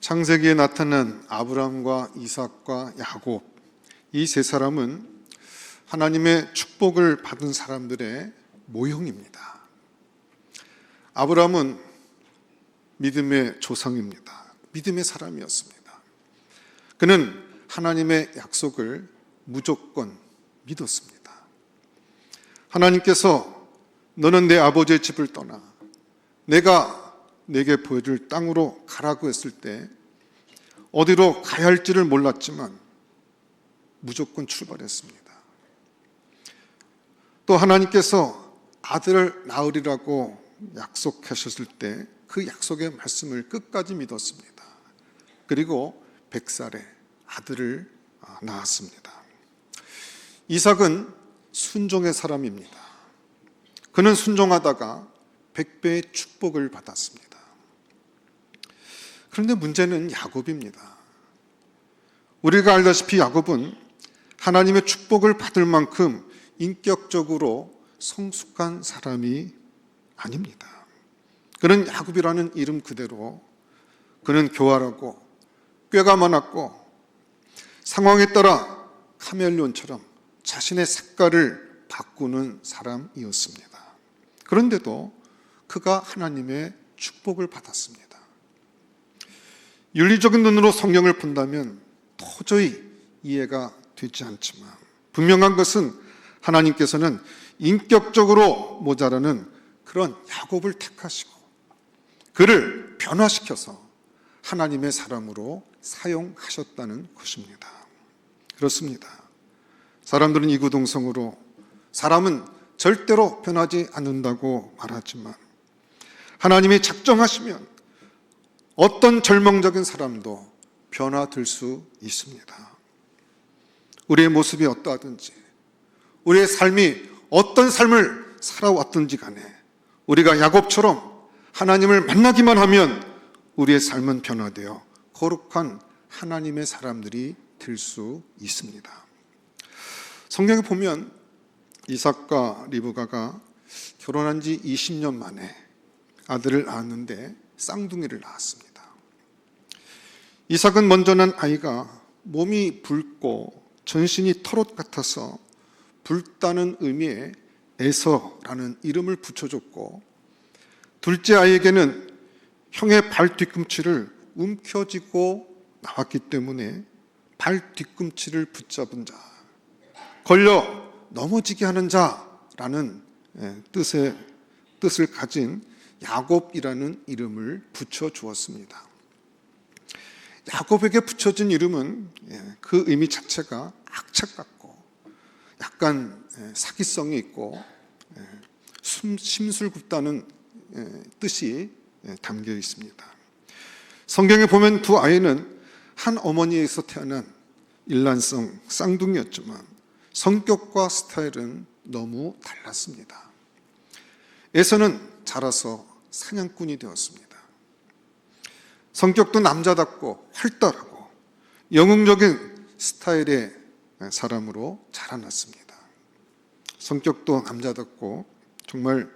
창세기에 나타난 아브라함과 이삭과 야곱, 이 세 사람은 하나님의 축복을 받은 사람들의 모형입니다. 아브라함은 믿음의 조상입니다. 믿음의 사람이었습니다. 그는 하나님의 약속을 무조건 믿었습니다. 하나님께서 너는 내 아버지의 집을 떠나 내가 내게 보여줄 땅으로 가라고 했을 때 어디로 가야 할지를 몰랐지만 무조건 출발했습니다. 또 하나님께서 아들을 낳으리라고 약속하셨을 때 그 약속의 말씀을 끝까지 믿었습니다. 그리고 100살에 아들을 낳았습니다. 이삭은 순종의 사람입니다. 그는 순종하다가 100배의 축복을 받았습니다. 그런데 문제는 야곱입니다. 우리가 알다시피 야곱은 하나님의 축복을 받을 만큼 인격적으로 성숙한 사람이 아닙니다. 그는 야곱이라는 이름 그대로 그는 교활하고 꾀가 많았고 상황에 따라 카멜레온처럼 자신의 색깔을 바꾸는 사람이었습니다. 그런데도 그가 하나님의 축복을 받았습니다. 윤리적인 눈으로 성경을 본다면 도저히 이해가 되지 않지만 분명한 것은 하나님께서는 인격적으로 모자라는 그런 야곱을 택하시고 그를 변화시켜서 하나님의 사람으로 사용하셨다는 것입니다. 그렇습니다. 사람들은 이구동성으로 사람은 절대로 변하지 않는다고 말하지만 하나님이 작정하시면 어떤 절망적인 사람도 변화될 수 있습니다. 우리의 모습이 어떠하든지 우리의 삶이 어떤 삶을 살아왔든지 간에 우리가 야곱처럼 하나님을 만나기만 하면 우리의 삶은 변화되어 거룩한 하나님의 사람들이 될 수 있습니다. 성경에 보면 이삭과 리브가가 결혼한 지 20년 만에 아들을 낳았는데 쌍둥이를 낳았습니다. 이삭은 먼저 난 아이가 몸이 붉고 전신이 털옷 같아서 붉다는 의미의 에서라는 이름을 붙여줬고, 둘째 아이에게는 형의 발 뒤꿈치를 움켜쥐고 나왔기 때문에 발 뒤꿈치를 붙잡은 자, 걸려 넘어지게 하는 자라는 뜻을 가진 야곱이라는 이름을 붙여주었습니다. 야곱에게 붙여진 이름은 그 의미 자체가 악착 같고 약간 사기성이 있고 심술궂다는 뜻이 담겨 있습니다. 성경에 보면 두 아이는 한 어머니에서 태어난 일란성 쌍둥이였지만 성격과 스타일은 너무 달랐습니다. 에서는 자라서 사냥꾼이 되었습니다. 성격도 남자답고 활달하고 영웅적인 스타일의 사람으로 자라났습니다. 성격도 남자답고 정말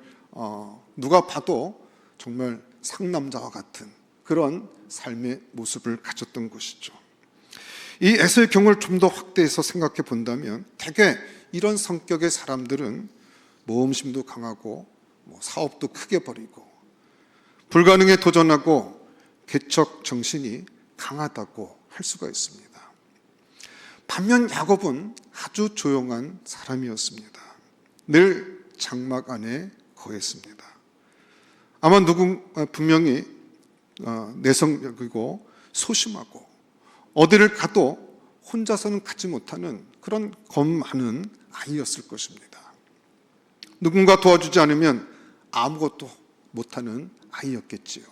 누가 봐도 정말 상남자와 같은 그런 삶의 모습을 가졌던 것이죠. 이 에서의 경우를 좀 더 확대해서 생각해 본다면 대개 이런 성격의 사람들은 모험심도 강하고 사업도 크게 벌이고 불가능에 도전하고 개척 정신이 강하다고 할 수가 있습니다. 반면 야곱은 아주 조용한 사람이었습니다. 늘 장막 안에 거했습니다. 아마 분명히 내성적이고 소심하고 어디를 가도 혼자서는 가지 못하는 그런 겁 많은 아이였을 것입니다. 누군가 도와주지 않으면 아무것도 못하는 아이였겠지요.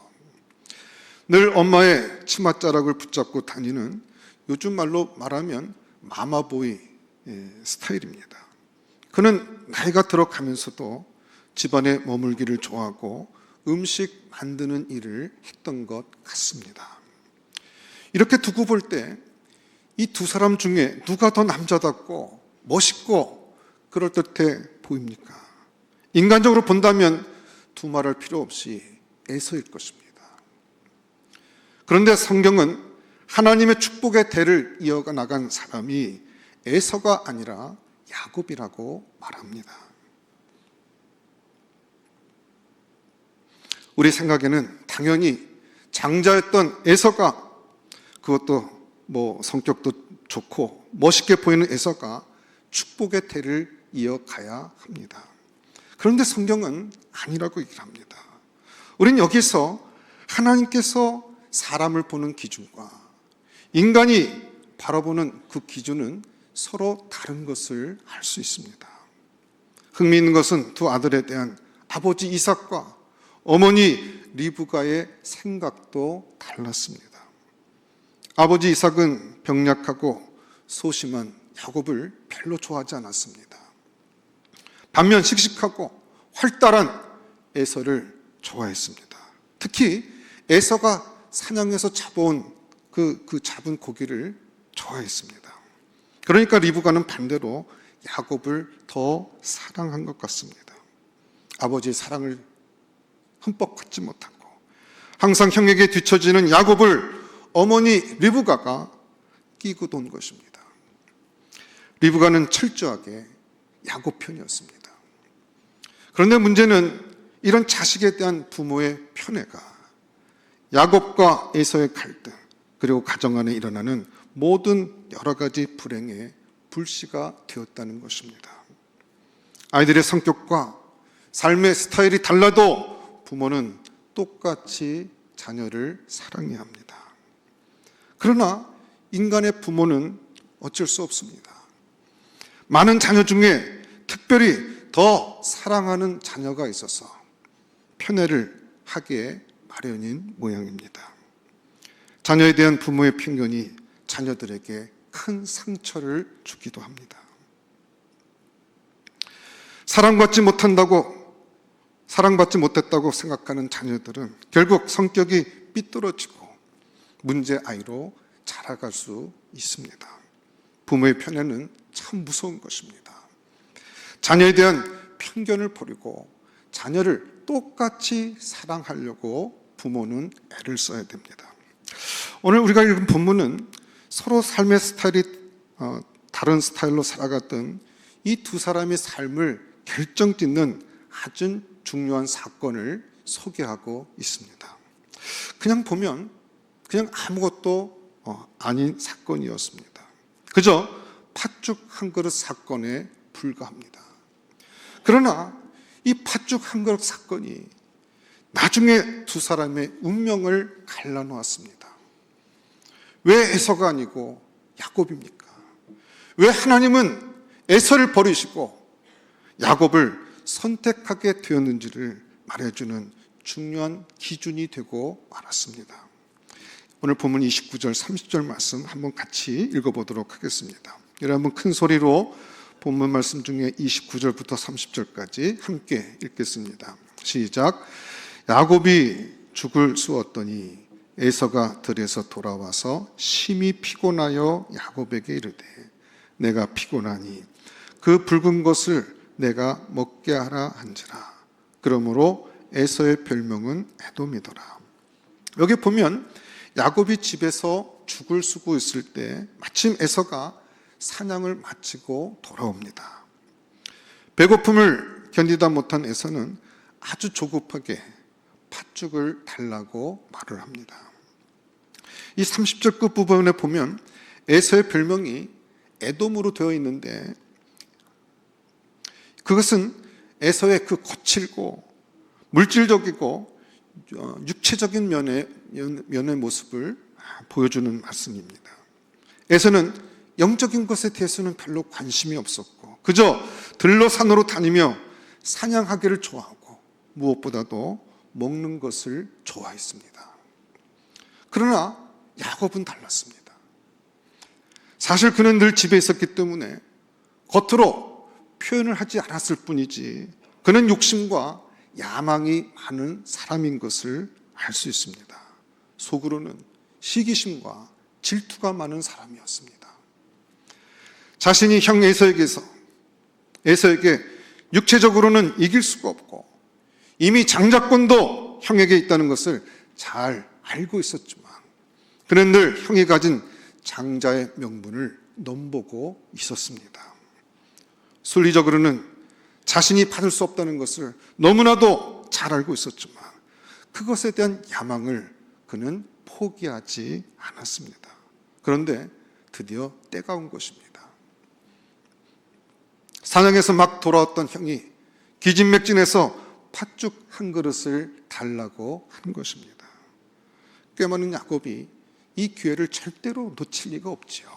늘 엄마의 치맛자락을 붙잡고 다니는, 요즘 말로 말하면 마마보이 스타일입니다. 그는 나이가 들어가면서도 집안에 머물기를 좋아하고 음식 만드는 일을 했던 것 같습니다. 이렇게 두고 볼 때 이 두 사람 중에 누가 더 남자답고 멋있고 그럴듯해 보입니까? 인간적으로 본다면 두말할 필요 없이 에서일 것입니다. 그런데 성경은 하나님의 축복의 대를 이어가 나간 사람이 에서가 아니라 야곱이라고 말합니다. 우리 생각에는 당연히 장자였던 에서가, 그것도 성격도 좋고 멋있게 보이는 에서가 축복의 대를 이어가야 합니다. 그런데 성경은 아니라고 얘기를 합니다. 우린 여기서 하나님께서 사람을 보는 기준과 인간이 바라보는 그 기준은 서로 다른 것을 알 수 있습니다. 흥미있는 것은 두 아들에 대한 아버지 이삭과 어머니 리브가의 생각도 달랐습니다. 아버지 이삭은 병약하고 소심한 야곱을 별로 좋아하지 않았습니다. 반면 씩씩하고 활달한 에서를 좋아했습니다. 특히 에서가 사냥해서 잡아온 그 잡은 고기를 좋아했습니다. 그러니까 리브가는 반대로 야곱을 더 사랑한 것 같습니다. 아버지의 사랑을 흠뻑 받지 못하고 항상 형에게 뒤처지는 야곱을 어머니 리브가가 끼고 돈 것입니다. 리브가는 철저하게 야곱 편이었습니다. 그런데 문제는 이런 자식에 대한 부모의 편애가 야곱과 에서의 갈등, 그리고 가정 안에 일어나는 모든 여러 가지 불행의 불씨가 되었다는 것입니다. 아이들의 성격과 삶의 스타일이 달라도 부모는 똑같이 자녀를 사랑해야 합니다. 그러나 인간의 부모는 어쩔 수 없습니다. 많은 자녀 중에 특별히 더 사랑하는 자녀가 있어서 편애를 하기에 마련인 모양입니다. 자녀에 대한 부모의 편견이 자녀들에게 큰 상처를 주기도 합니다. 사랑받지 못했다고 생각하는 자녀들은 결국 성격이 삐뚤어지고 문제 아이로 자라갈 수 있습니다. 부모의 편애는 참 무서운 것입니다. 자녀에 대한 편견을 버리고 자녀를 똑같이 사랑하려고 부모는 애를 써야 됩니다. 오늘 우리가 읽은 본문은 서로 삶의 스타일이 다른 스타일로 살아갔던 이 두 사람의 삶을 결정짓는 아주 중요한 사건을 소개하고 있습니다. 그냥 보면 그냥 아무것도 아닌 사건이었습니다. 그저 팥죽 한 그릇 사건에 불과합니다. 그러나 이 팥죽 한 그릇 사건이 나중에 두 사람의 운명을 갈라놓았습니다. 왜 에서가 아니고 야곱입니까? 왜 하나님은 에서를 버리시고 야곱을 선택하게 되었는지를 말해주는 중요한 기준이 되고 말았습니다. 오늘 본문 29절, 30절 말씀 한번 같이 읽어보도록 하겠습니다. 여러분 큰 소리로 본문 말씀 중에 29절부터 30절까지 함께 읽겠습니다. 시작. 야곱이 죽을 쑤었더니 에서가 들에서 돌아와서 심히 피곤하여 야곱에게 이르되 내가 피곤하니 그 붉은 것을 내가 먹게 하라 한지라. 그러므로 에서의 별명은 에돔이더라. 여기 보면 야곱이 집에서 죽을 쓰고 있을 때 마침 에서가 사냥을 마치고 돌아옵니다. 배고픔을 견디다 못한 에서는 아주 조급하게 팥죽을 달라고 말을 합니다. 이 30절 끝부분에 보면 에서의 별명이 에돔으로 되어 있는데 그것은 에서의 그 거칠고 물질적이고 육체적인 면의 모습을 보여주는 말씀입니다. 에서는 영적인 것에 대해서는 별로 관심이 없었고 그저 들러 산으로 다니며 사냥하기를 좋아하고 무엇보다도 먹는 것을 좋아했습니다. 그러나 야곱은 달랐습니다. 사실 그는 늘 집에 있었기 때문에 겉으로 표현을 하지 않았을 뿐이지 그는 욕심과 야망이 많은 사람인 것을 알 수 있습니다. 속으로는 시기심과 질투가 많은 사람이었습니다. 자신이 형 에서에게 육체적으로는 이길 수가 없고 이미 장자권도 형에게 있다는 것을 잘 알고 있었지만 그는 늘 형이 가진 장자의 명분을 넘보고 있었습니다. 순리적으로는 자신이 받을 수 없다는 것을 너무나도 잘 알고 있었지만 그것에 대한 야망을 그는 포기하지 않았습니다. 그런데 드디어 때가 온 것입니다. 사냥에서 막 돌아왔던 형이 기진맥진해서 팥죽 한 그릇을 달라고 하는 것입니다. 꽤 많은 야곱이 이 기회를 절대로 놓칠 리가 없지요.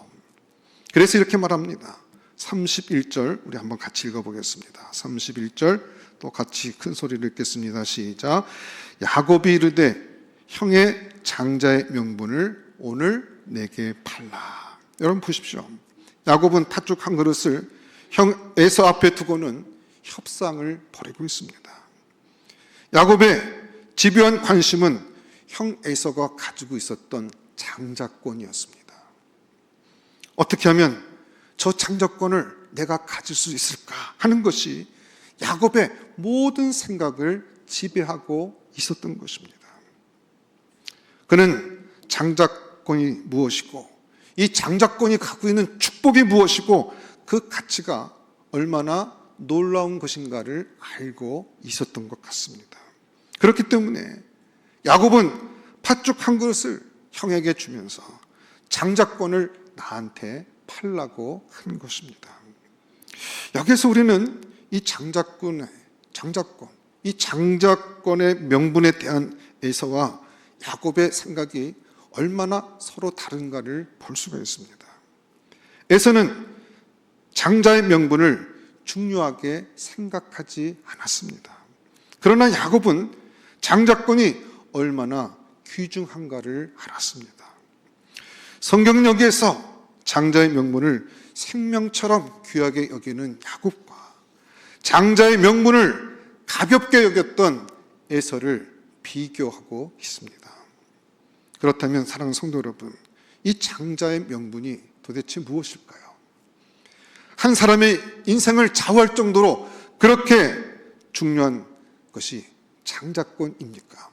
그래서 이렇게 말합니다. 31절 우리 한번 같이 읽어보겠습니다. 31절 또 같이 큰 소리를 읽겠습니다. 시작. 야곱이 이르되 형의 장자의 명분을 오늘 내게 팔라. 여러분 보십시오. 야곱은 팥죽 한 그릇을 형 에서 앞에 두고는 협상을 벌이고 있습니다. 야곱의 집요한 관심은 형 에서가 가지고 있었던 장자권이었습니다. 어떻게 하면 저 장자권을 내가 가질 수 있을까 하는 것이 야곱의 모든 생각을 지배하고 있었던 것입니다. 그는 장자권이 무엇이고 이 장자권이 갖고 있는 축복이 무엇이고 그 가치가 얼마나 놀라운 것인가를 알고 있었던 것 같습니다. 그렇기 때문에 야곱은 팥죽 한 그릇을 형에게 주면서 장자권을 나한테 팔라고 하는 것입니다. 여기서 우리는 이 장자권의 명분에 대한 에서와 야곱의 생각이 얼마나 서로 다른가를 볼 수가 있습니다. 에서는 장자의 명분을 중요하게 생각하지 않았습니다. 그러나 야곱은 장자권이 얼마나 귀중한가를 알았습니다. 성경역에서 장자의 명분을 생명처럼 귀하게 여기는 야곱과 장자의 명분을 가볍게 여겼던 에서를 비교하고 있습니다. 그렇다면 사랑하는 성도 여러분, 이 장자의 명분이 도대체 무엇일까요? 한 사람의 인생을 좌우할 정도로 그렇게 중요한 것이 장자권입니까?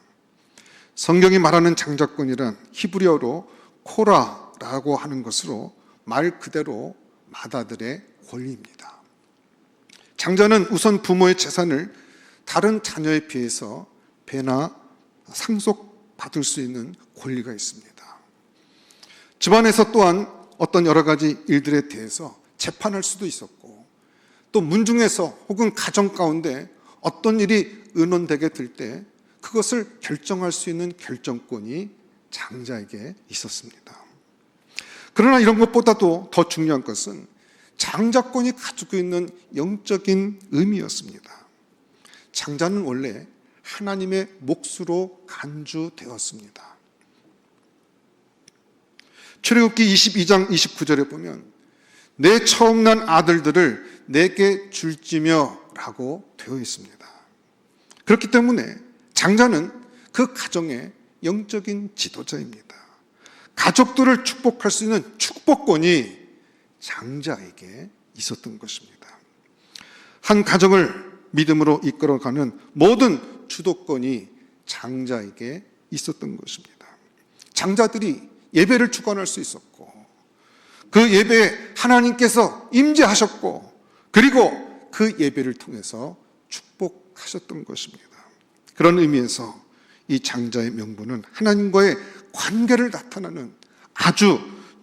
성경이 말하는 장자권이란 히브리어로 코라라고 하는 것으로 말 그대로 맏아들의 권리입니다. 장자는 우선 부모의 재산을 다른 자녀에 비해서 배나 상속받을 수 있는 권리가 있습니다. 집안에서 또한 어떤 여러 가지 일들에 대해서 재판할 수도 있었고 또 문중에서 혹은 가정 가운데 어떤 일이 의논되게 될 때 그것을 결정할 수 있는 결정권이 장자에게 있었습니다. 그러나 이런 것보다도 더 중요한 것은 장자권이 가지고 있는 영적인 의미였습니다. 장자는 원래 하나님의 몫으로 간주되었습니다. 출애굽기 22장 29절에 보면 내 처음 난 아들들을 내게 줄지며 라고 되어 있습니다. 그렇기 때문에 장자는 그 가정의 영적인 지도자입니다. 가족들을 축복할 수 있는 축복권이 장자에게 있었던 것입니다. 한 가정을 믿음으로 이끌어가는 모든 주도권이 장자에게 있었던 것입니다. 장자들이 예배를 주관할 수 있었고 그 예배에 하나님께서 임재하셨고 그리고 그 예배를 통해서 축복하셨던 것입니다. 그런 의미에서 이 장자의 명분은 하나님과의 관계를 나타내는 아주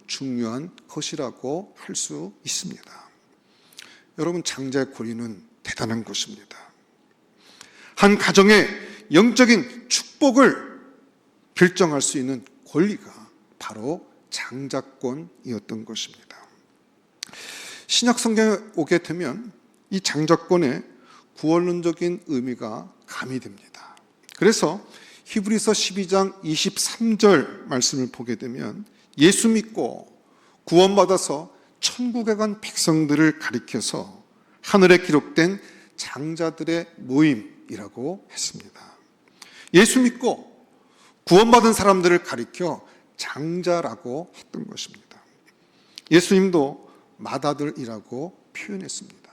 중요한 것이라고 할 수 있습니다. 여러분, 장자의 권위는 대단한 것입니다. 한 가정의 영적인 축복을 결정할 수 있는 권리가 바로 장자권이었던 것입니다. 신약 성경에 오게 되면 이 장자권의 구원론적인 의미가 가미됩니다. 그래서 히브리서 12장 23절 말씀을 보게 되면 예수 믿고 구원받아서 천국에 간 백성들을 가리켜서 하늘에 기록된 장자들의 모임이라고 했습니다. 예수 믿고 구원받은 사람들을 가리켜 장자라고 했던 것입니다. 예수님도 맏아들이라고 표현했습니다.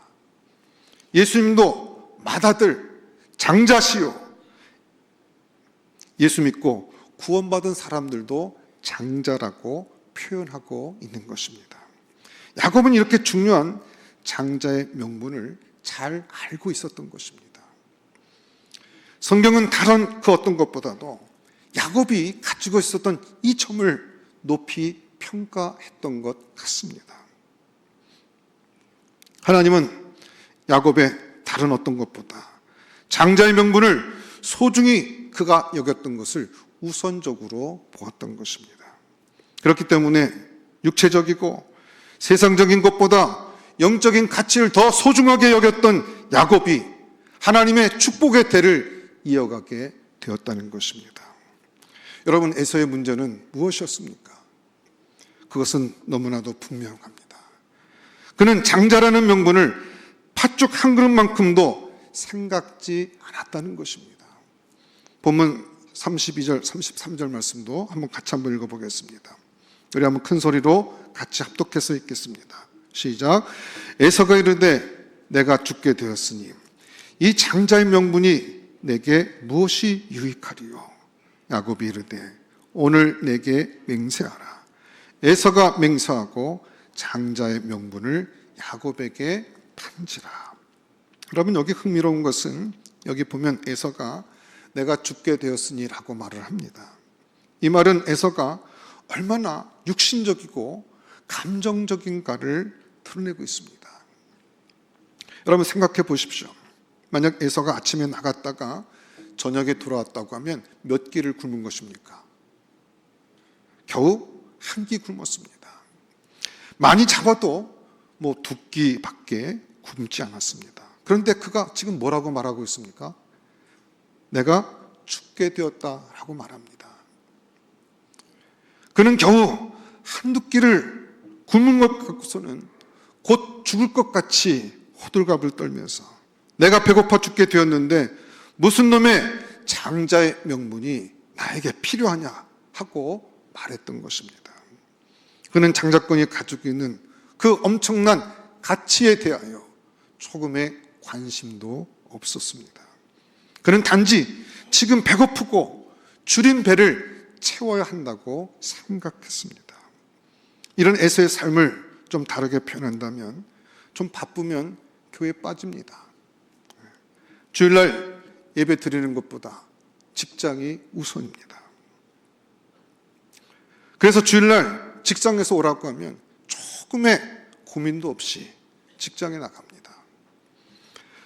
예수님도 맏아들, 장자시요. 예수 믿고 구원받은 사람들도 장자라고 표현하고 있는 것입니다. 야곱은 이렇게 중요한 장자의 명분을 잘 알고 있었던 것입니다. 성경은 다른 그 어떤 것보다도 야곱이 가지고 있었던 이 점을 높이 평가했던 것 같습니다. 하나님은 야곱의 다른 어떤 것보다 장자의 명분을 소중히 그가 여겼던 것을 우선적으로 보았던 것입니다. 그렇기 때문에 육체적이고 세상적인 것보다 영적인 가치를 더 소중하게 여겼던 야곱이 하나님의 축복의 대를 이어가게 되었다는 것입니다. 여러분, 에서의 문제는 무엇이었습니까? 그것은 너무나도 분명합니다. 그는 장자라는 명분을 팥죽 한 그릇만큼도 생각지 않았다는 것입니다. 본문 32절, 33절 말씀도 같이 한번 읽어보겠습니다. 우리 한번 큰 소리로 같이 합독해서 읽겠습니다. 시작. 에서가 이르되 내가 죽게 되었으니 이 장자의 명분이 내게 무엇이 유익하리요? 야곱이 이르되 오늘 내게 맹세하라. 에서가 맹세하고 장자의 명분을 야곱에게 판지라. 여러분, 여기 흥미로운 것은 여기 보면 에서가 내가 죽게 되었으니 라고 말을 합니다. 이 말은 에서가 얼마나 육신적이고 감정적인가를 드러내고 있습니다. 여러분, 생각해 보십시오. 만약 에서가 아침에 나갔다가 저녁에 돌아왔다고 하면 몇 끼를 굶은 것입니까? 겨우 한 끼 굶었습니다. 많이 잡아도 두 끼밖에 굶지 않았습니다. 그런데 그가 지금 뭐라고 말하고 있습니까? 내가 죽게 되었다라고 말합니다. 그는 겨우 한두 끼를 굶은 것 갖고서는 곧 죽을 것 같이 호들갑을 떨면서 내가 배고파 죽게 되었는데 무슨 놈의 장자의 명분이 나에게 필요하냐 하고 말했던 것입니다. 그는 장자권이 가지고 있는 그 엄청난 가치에 대하여 조금의 관심도 없었습니다. 그는 단지 지금 배고프고 줄인 배를 채워야 한다고 생각했습니다. 이런 에서의 삶을 좀 다르게 표현한다면 좀 바쁘면 교회에 빠집니다. 주일날 예배 드리는 것보다 직장이 우선입니다. 그래서 주일날 직장에서 오라고 하면 조금의 고민도 없이 직장에 나갑니다.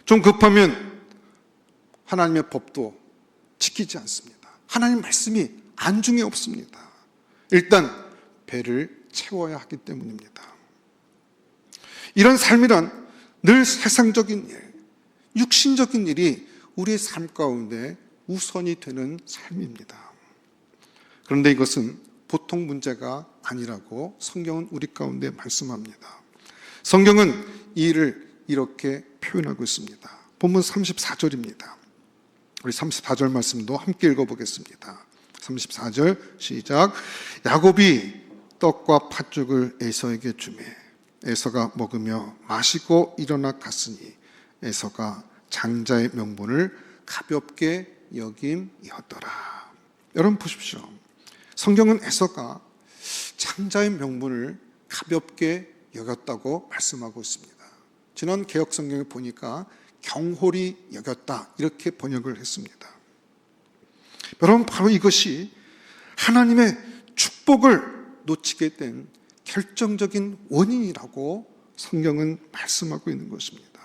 좀 급하면 하나님의 법도 지키지 않습니다. 하나님 말씀이 안중에 없습니다. 일단 배를 채워야 하기 때문입니다. 이런 삶이란 늘 세상적인 일, 육신적인 일이 우리의 삶 가운데 우선이 되는 삶입니다. 그런데 이것은 보통 문제가 아니라고 성경은 우리 가운데 말씀합니다. 성경은 이 일을 이렇게 표현하고 있습니다. 본문 34절입니다. 우리 34절 말씀도 함께 읽어보겠습니다. 34절 시작. 야곱이 떡과 팥죽을 에서에게 주매 에서가 먹으며 마시고 일어나 갔으니 에서가 장자의 명분을 가볍게 여김이었더라. 여러분 보십시오. 성경은 에서가 장자의 명분을 가볍게 여겼다고 말씀하고 있습니다. 지난 개역 성경에 보니까 경홀히 여겼다 이렇게 번역을 했습니다. 여러분, 바로 이것이 하나님의 축복을 놓치게 된 결정적인 원인이라고 성경은 말씀하고 있는 것입니다.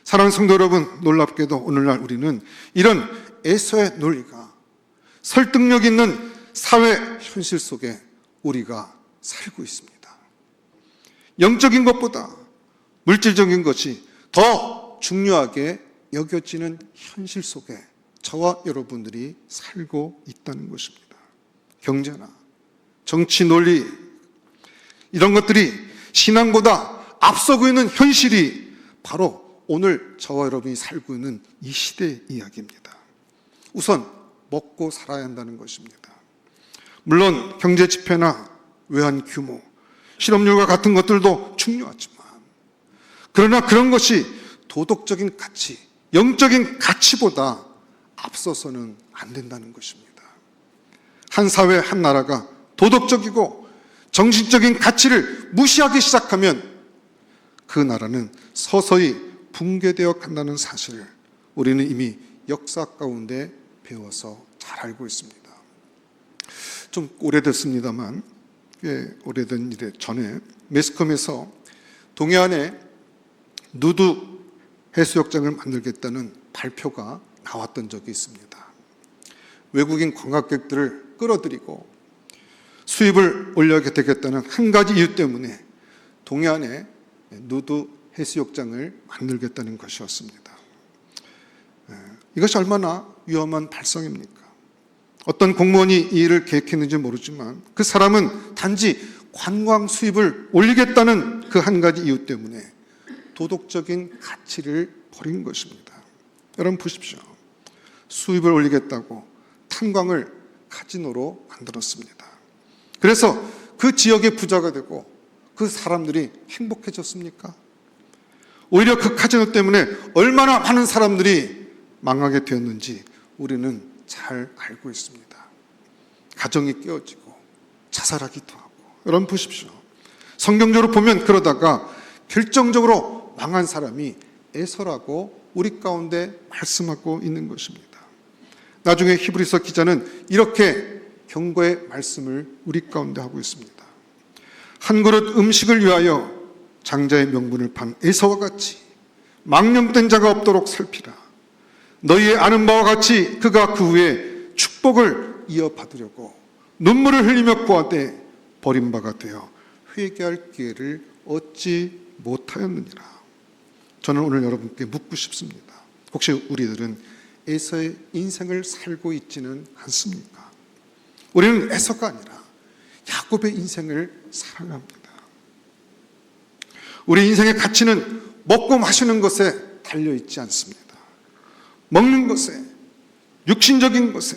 사랑하는 성도 여러분, 놀랍게도 오늘날 우리는 이런 에서의 논리가 설득력 있는 사회 현실 속에 우리가 살고 있습니다. 영적인 것보다 물질적인 것이 더 중요하게 여겨지는 현실 속에 저와 여러분들이 살고 있다는 것입니다. 경제나 정치 논리 이런 것들이 신앙보다 앞서고 있는 현실이 바로 오늘 저와 여러분이 살고 있는 이 시대의 이야기입니다. 우선 먹고 살아야 한다는 것입니다. 물론 경제 지표나 외환 규모, 실업률과 같은 것들도 중요하지만 그러나 그런 것이 도덕적인 가치, 영적인 가치보다 앞서서는 안 된다는 것입니다. 한 사회, 한 나라가 도덕적이고 정신적인 가치를 무시하기 시작하면 그 나라는 서서히 붕괴되어 간다는 사실을 우리는 이미 역사 가운데 배워서 잘 알고 있습니다. 좀 오래됐습니다만 꽤 오래된 일 전에 매스컴에서 동해안에 누드 해수욕장을 만들겠다는 발표가 나왔던 적이 있습니다. 외국인 관광객들을 끌어들이고 수입을 올려야 되겠다는 한 가지 이유 때문에 동해안에 누드 해수욕장을 만들겠다는 것이었습니다. 이것이 얼마나 위험한 발상입니까? 어떤 공무원이 이 일을 계획했는지 모르지만 그 사람은 단지 관광 수입을 올리겠다는 그 한 가지 이유 때문에 도덕적인 가치를 버린 것입니다. 여러분 보십시오. 수입을 올리겠다고 탄광을 카지노로 만들었습니다. 그래서 그 지역의 부자가 되고 그 사람들이 행복해졌습니까? 오히려 그 카지노 때문에 얼마나 많은 사람들이 망하게 되었는지 우리는 잘 알고 있습니다. 가정이 깨어지고 자살하기도 하고. 여러분 보십시오. 성경적으로 보면 그러다가 결정적으로 망한 사람이 에서라고 우리 가운데 말씀하고 있는 것입니다. 나중에 히브리서 기자는 이렇게 경고의 말씀을 우리 가운데 하고 있습니다. 한 그릇 음식을 위하여 장자의 명분을 판 에서와 같이 망령된 자가 없도록 살피라. 너희의 아는 바와 같이 그가 그 후에 축복을 이어받으려고 눈물을 흘리며 구하되 버림바가 되어 회개할 기회를 얻지 못하였느니라. 저는 오늘 여러분께 묻고 싶습니다. 혹시 우리들은 에서의 인생을 살고 있지는 않습니까? 우리는 에서가 아니라 야곱의 인생을 살아갑니다. 우리 인생의 가치는 먹고 마시는 것에 달려있지 않습니다. 먹는 것에, 육신적인 것에,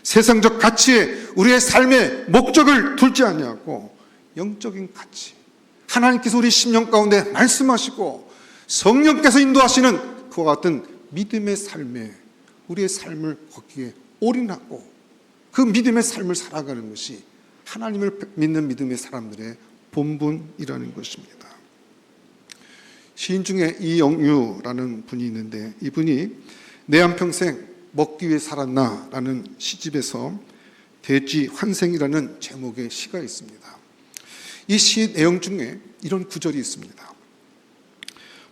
세상적 가치에 우리의 삶의 목적을 두지 아니하고 영적인 가치, 하나님께서 우리 심령 가운데 말씀하시고 성령께서 인도하시는 그와 같은 믿음의 삶에 우리의 삶을 거기에 올인하고 그 믿음의 삶을 살아가는 것이 하나님을 믿는 믿음의 사람들의 본분이라는 것입니다. 시인 중에 이영유라는 분이 있는데 이분이 내 한평생 먹기 위해 살았나 라는 시집에서 돼지 환생이라는 제목의 시가 있습니다. 이 시 내용 중에 이런 구절이 있습니다.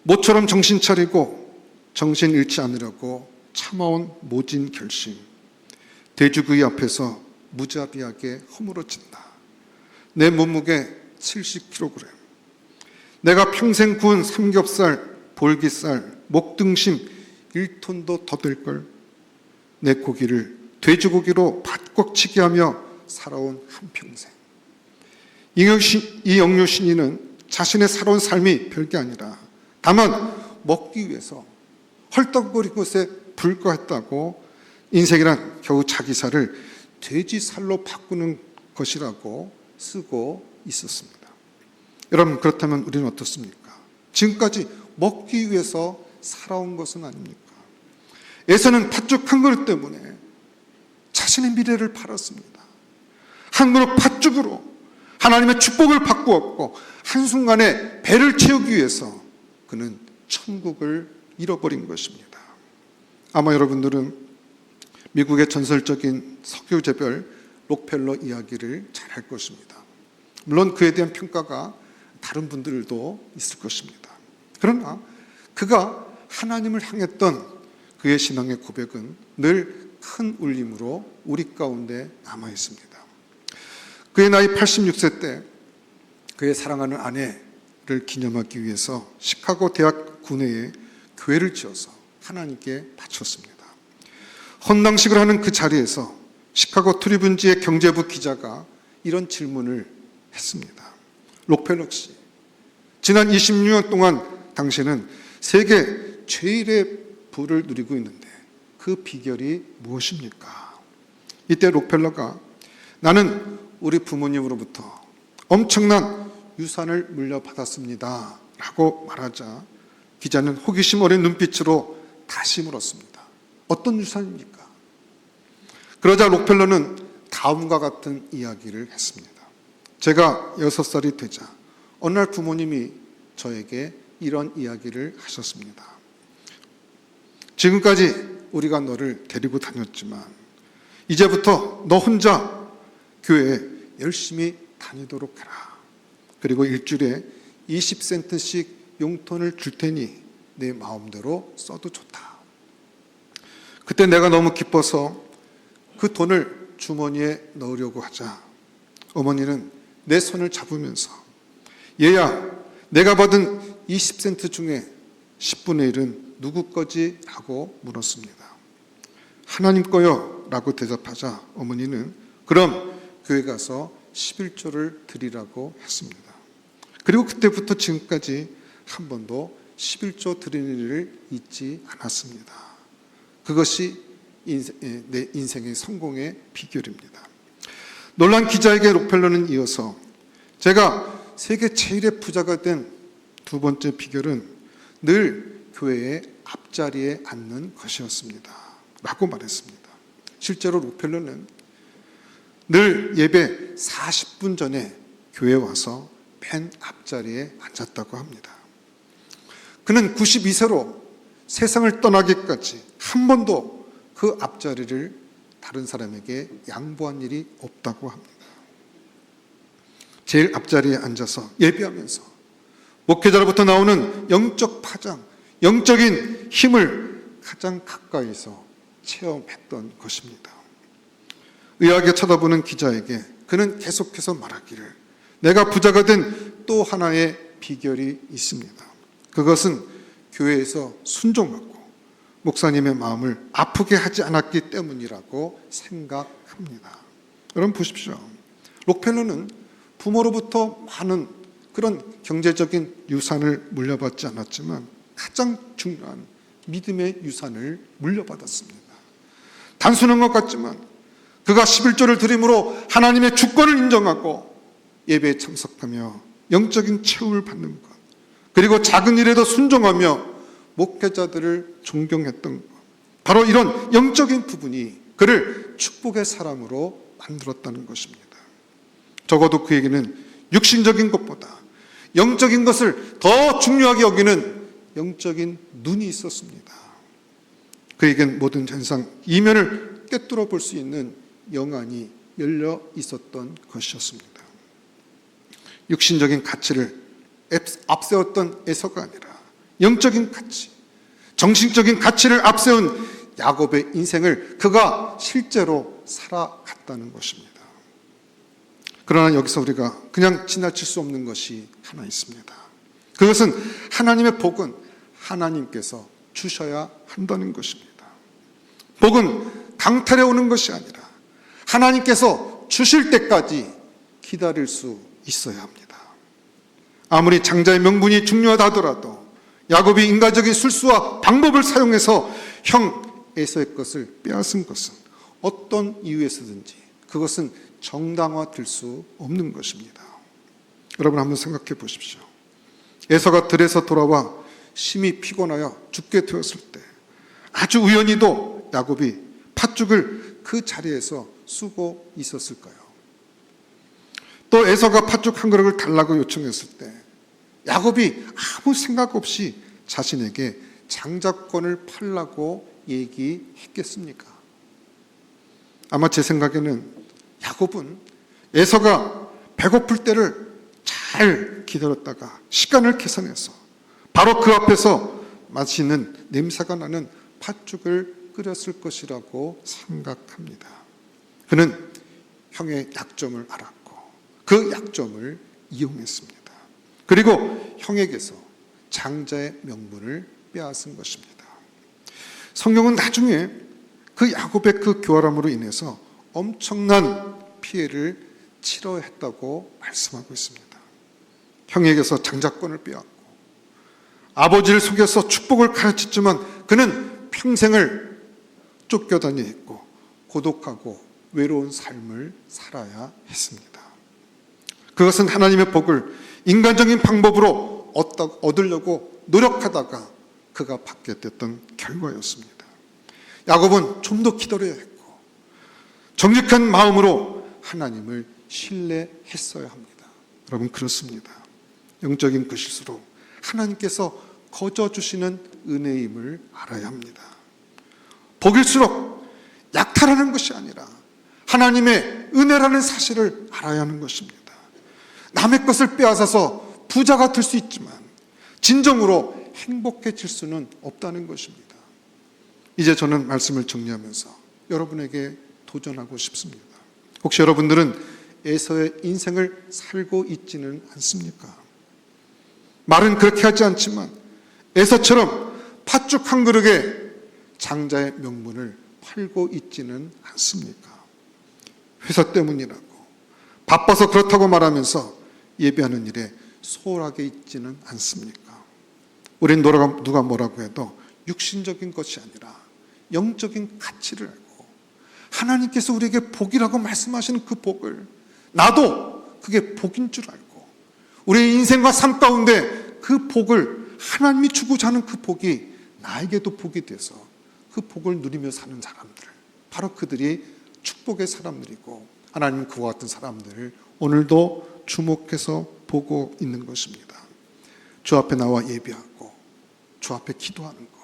모처럼 정신 차리고 정신 잃지 않으려고 참아온 모진 결심, 돼지구이 앞에서 무자비하게 허물어진다. 내 몸무게 70kg, 내가 평생 구운 삼겹살, 볼기살, 목등심 1톤도 더 될걸. 내 고기를 돼지고기로 바꿔치기 하며 살아온 한평생. 이영유 신인은 자신의 살아온 삶이 별게 아니라 다만 먹기 위해서 헐떡거리는 것에 불과했다고 인생이란 겨우 자기 살을 돼지살로 바꾸는 것이라고 쓰고 있었습니다. 여러분 그렇다면 우리는 어떻습니까? 지금까지 먹기 위해서 살아온 것은 아닙니까? 에서는 팥죽 한 그릇 때문에 자신의 미래를 팔았습니다. 한 그릇 팥죽으로 하나님의 축복을 바꾸었고 한순간에 배를 채우기 위해서 그는 천국을 잃어버린 것입니다. 아마 여러분들은 미국의 전설적인 석유재벌 록펠러 이야기를 잘 알 것입니다. 물론 그에 대한 평가가 다른 분들도 있을 것입니다. 그러나 그가 하나님을 향했던 그의 신앙의 고백은 늘 큰 울림으로 우리 가운데 남아 있습니다. 그의 나이 86세 때 그의 사랑하는 아내를 기념하기 위해서 시카고 대학 구내에 교회를 지어서 하나님께 바쳤습니다. 헌당식을 하는 그 자리에서 시카고 트리뷴지의 경제부 기자가 이런 질문을 했습니다. 록펠러 씨, 지난 26년 동안 당신은 세계 최일의 부를 누리고 있는데 그 비결이 무엇입니까? 이때 록펠러가 나는 우리 부모님으로부터 엄청난 유산을 물려받았습니다 라고 말하자 기자는 호기심 어린 눈빛으로 다시 물었습니다. 어떤 유산입니까? 그러자 록펠러는 다음과 같은 이야기를 했습니다. 제가 6살이 되자 어느 날 부모님이 저에게 이런 이야기를 하셨습니다. 지금까지 우리가 너를 데리고 다녔지만 이제부터 너 혼자 교회에 열심히 다니도록 해라. 그리고 일주일에 20센트씩 용돈을 줄 테니 내 마음대로 써도 좋다. 그때 내가 너무 기뻐서 그 돈을 주머니에 넣으려고 하자 어머니는 내 손을 잡으면서 얘야, 내가 받은 20센트 중에 10분의 1은 누구 거지? 하고 물었습니다. 하나님 거요 라고 대답하자 어머니는 그럼 교회 가서 11조를 드리라고 했습니다. 그리고 그때부터 지금까지 한 번도 11조 드리는 일을 잊지 않았습니다. 그것이 내 인생의 성공의 비결입니다. 놀란 기자에게 록펠러는 이어서 제가 세계 최일의 부자가 된 두 번째 비결은 늘 교회의 앞자리에 앉는 것이었습니다. 라고 말했습니다. 실제로 록펠러는 늘 예배 40분 전에 교회에 와서 맨 앞자리에 앉았다고 합니다. 그는 92세로 세상을 떠나기까지 한 번도 그 앞자리를 다른 사람에게 양보한 일이 없다고 합니다. 제일 앞자리에 앉아서 예배하면서 목회자로부터 나오는 영적 파장, 영적인 힘을 가장 가까이서 체험했던 것입니다. 의아하게 쳐다보는 기자에게 그는 계속해서 말하기를 내가 부자가 된 또 하나의 비결이 있습니다. 그것은 교회에서 순종하고 목사님의 마음을 아프게 하지 않았기 때문이라고 생각합니다. 여러분 보십시오. 록펠러는 부모로부터 많은 그런 경제적인 유산을 물려받지 않았지만 가장 중요한 믿음의 유산을 물려받았습니다. 단순한 것 같지만 그가 11조를 드림으로 하나님의 주권을 인정하고 예배에 참석하며 영적인 체험을 받는 것, 그리고 작은 일에도 순종하며 목회자들을 존경했던 것, 바로 이런 영적인 부분이 그를 축복의 사람으로 만들었다는 것입니다. 적어도 그에게는 육신적인 것보다 영적인 것을 더 중요하게 여기는 영적인 눈이 있었습니다. 그에겐 모든 현상 이면을 꿰뚫어 볼 수 있는 영안이 열려 있었던 것이었습니다. 육신적인 가치를 앞세웠던 에서가 아니라 영적인 가치, 정신적인 가치를 앞세운 야곱의 인생을 그가 실제로 살아갔다는 것입니다. 그러나 여기서 우리가 그냥 지나칠 수 없는 것이 하나 있습니다. 그것은 하나님의 복은 하나님께서 주셔야 한다는 것입니다. 복은 강탈해 오는 것이 아니라 하나님께서 주실 때까지 기다릴 수 있어야 합니다. 아무리 장자의 명분이 중요하다 하더라도 야곱이 인간적인 술수와 방법을 사용해서 형 에서의 것을 빼앗은 것은 어떤 이유에서든지 그것은 정당화될 수 없는 것입니다. 여러분 한번 생각해 보십시오. 에서가 들에서 돌아와 심히 피곤하여 죽게 되었을 때 아주 우연히도 야곱이 팥죽을 그 자리에서 쓰고 있었을까요? 또 에서가 팥죽 한 그릇을 달라고 요청했을 때 야곱이 아무 생각 없이 자신에게 장자권을 팔라고 얘기했겠습니까? 아마 제 생각에는 야곱은 에서가 배고플 때를 잘 기다렸다가 시간을 계산해서 바로 그 앞에서 맛있는 냄새가 나는 팥죽을 끓였을 것이라고 생각합니다. 그는 형의 약점을 알았고 그 약점을 이용했습니다. 그리고 형에게서 장자의 명분을 빼앗은 것입니다. 성경은 나중에 그 야곱의 그 교활함으로 인해서 엄청난 피해를 치러했다고 말씀하고 있습니다. 형에게서 장자권을 빼앗고 아버지를 속여서 축복을 가르쳤지만 그는 평생을 쫓겨다녀야 했고 고독하고 외로운 삶을 살아야 했습니다. 그것은 하나님의 복을 인간적인 방법으로 얻으려고 노력하다가 그가 받게 됐던 결과였습니다. 야곱은 좀 더 기다려야 했고 정직한 마음으로 하나님을 신뢰했어야 합니다. 여러분, 그렇습니다. 영적인 것일수록 하나님께서 거저 주시는 은혜임을 알아야 합니다. 복일수록 약탈하는 것이 아니라 하나님의 은혜라는 사실을 알아야 하는 것입니다. 남의 것을 빼앗아서 부자가 될 수 있지만 진정으로 행복해질 수는 없다는 것입니다. 이제 저는 말씀을 정리하면서 여러분에게 도전하고 싶습니다. 혹시 여러분들은 에서의 인생을 살고 있지는 않습니까? 말은 그렇게 하지 않지만 에서처럼 팥죽 한 그릇에 장자의 명분을 팔고 있지는 않습니까? 회사 때문이라고 바빠서 그렇다고 말하면서 예배하는 일에 소홀하게 있지는 않습니까? 우린 누가 뭐라고 해도 육신적인 것이 아니라 영적인 가치를 알고 하나님께서 우리에게 복이라고 말씀하시는 그 복을 나도 그게 복인 줄 알고 우리의 인생과 삶 가운데 그 복을 하나님이 주고자 하는 그 복이 나에게도 복이 돼서 그 복을 누리며 사는 사람들, 바로 그들이 축복의 사람들이고 하나님은 그와 같은 사람들을 오늘도 주목해서 보고 있는 것입니다. 주 앞에 나와 예배하고 주 앞에 기도하는 것,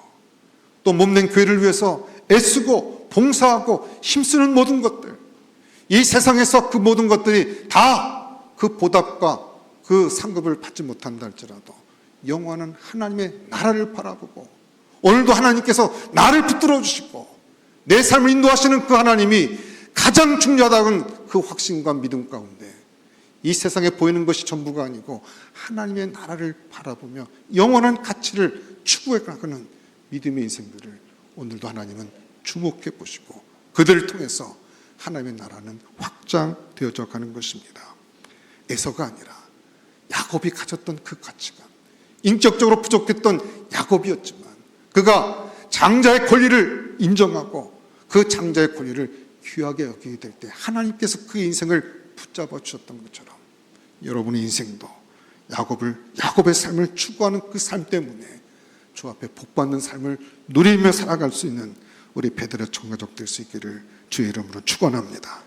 또 몸낸 교회를 위해서 애쓰고 봉사하고 힘쓰는 모든 것들, 이 세상에서 그 모든 것들이 다 그 보답과 그 상급을 받지 못한다 할지라도 영원한 하나님의 나라를 바라보고 오늘도 하나님께서 나를 붙들어 주시고 내 삶을 인도하시는 그 하나님이 가장 중요하다는 그 확신과 믿음 가운데 이 세상에 보이는 것이 전부가 아니고 하나님의 나라를 바라보며 영원한 가치를 추구해 가는 믿음의 인생들을 오늘도 하나님은 주목해 보시고 그들을 통해서 하나님의 나라는 확장되어져 가는 것입니다. 에서가 아니라 야곱이 가졌던 그 가치관, 인격적으로 부족했던 야곱이었지만 그가 장자의 권리를 인정하고 그 장자의 권리를 귀하게 여기게 될 때 하나님께서 그 인생을 붙잡아 주셨던 것처럼 여러분의 인생도 야곱의 삶을 추구하는 그 삶 때문에 주 앞에 복받는 삶을 누리며 살아갈 수 있는 우리 베드로 청가족 될 수 있기를 주의 이름으로 축원합니다.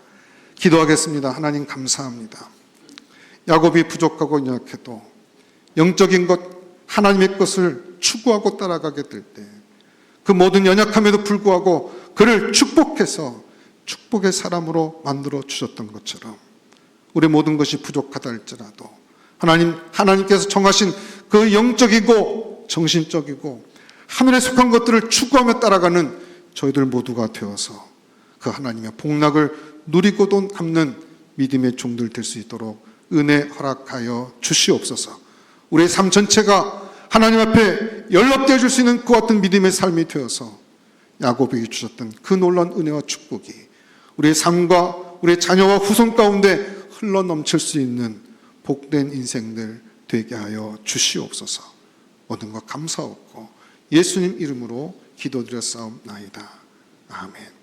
기도하겠습니다. 하나님 감사합니다. 야곱이 부족하고 연약해도 영적인 것, 하나님의 것을 추구하고 따라가게 될 때 그 모든 연약함에도 불구하고 그를 축복해서 축복의 사람으로 만들어 주셨던 것처럼 우리 모든 것이 부족하다 할지라도 하나님께서 정하신 그 영적이고 정신적이고 하늘에 속한 것들을 추구하며 따라가는 저희들 모두가 되어서 그 하나님의 복락을 누리고도 남는 믿음의 종들 될 수 있도록 은혜 허락하여 주시옵소서. 우리의 삶 전체가 하나님 앞에 연락되어 줄 수 있는 그 같은 믿음의 삶이 되어서 야곱에게 주셨던 그 놀라운 은혜와 축복이 우리의 삶과 우리의 자녀와 후손 가운데 흘러 넘칠 수 있는 복된 인생들 되게 하여 주시옵소서. 모든 것 감사하고 예수님 이름으로 기도드렸사옵나이다. 아멘.